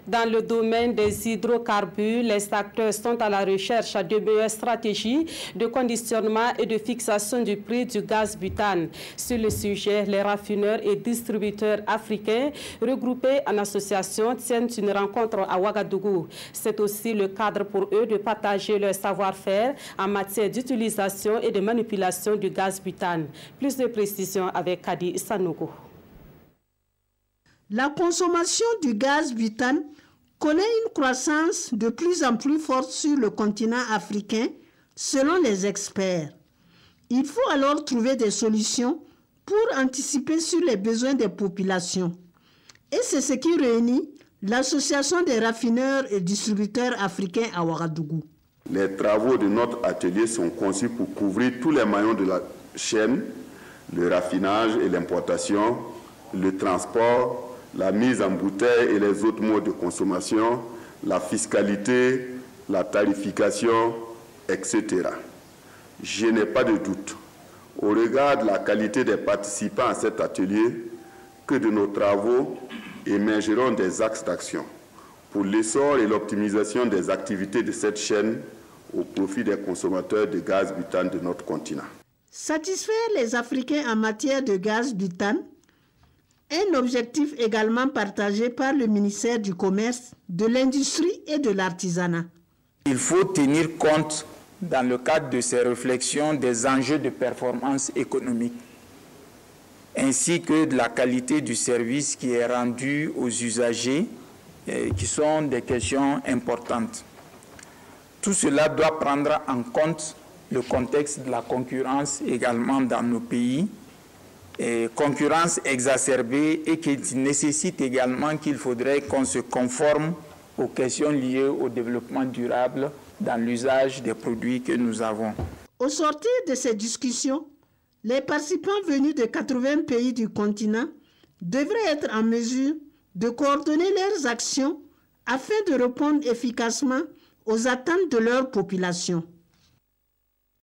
Dans le domaine des hydrocarbures, les acteurs sont à la recherche de meilleures stratégies de conditionnement et de fixation du prix du gaz butane. Sur le sujet, les raffineurs et distributeurs africains regroupés en association tiennent une rencontre à Ouagadougou. C'est aussi le cadre pour eux de partager leur savoir-faire en matière d'utilisation et de manipulation du gaz butane. Plus de précisions avec Kadi Sanogo. La consommation du gaz butane connaît une croissance de plus en plus forte sur le continent africain, selon les experts. Il faut alors trouver des solutions pour anticiper sur les besoins des populations. Et c'est ce qui réunit l'Association des raffineurs et distributeurs africains à Ouagadougou. Les travaux de notre atelier sont conçus pour couvrir tous les maillons de la chaîne, le raffinage et l'importation, le transport, la mise en bouteille et les autres modes de consommation, la fiscalité, la tarification, etc. Je n'ai pas de doute, au regard de la qualité des participants à cet atelier, que de nos travaux émergeront des axes d'action pour l'essor et l'optimisation des activités de cette chaîne au profit des consommateurs de gaz butane de notre continent. Satisfaire les Africains en matière de gaz butane, un objectif également partagé par le ministère du Commerce, de l'Industrie et de l'Artisanat. Il faut tenir compte, dans le cadre de ces réflexions, des enjeux de performance économique, ainsi que de la qualité du service qui est rendu aux usagers, qui sont des questions importantes. Tout cela doit prendre en compte le contexte de la concurrence également dans nos pays, et concurrence exacerbée et qui nécessite également qu'il faudrait qu'on se conforme aux questions liées au développement durable dans l'usage des produits que nous avons. Au sortir de ces discussions, les participants venus de 80 pays du continent devraient être en mesure de coordonner leurs actions afin de répondre efficacement aux attentes de leur population.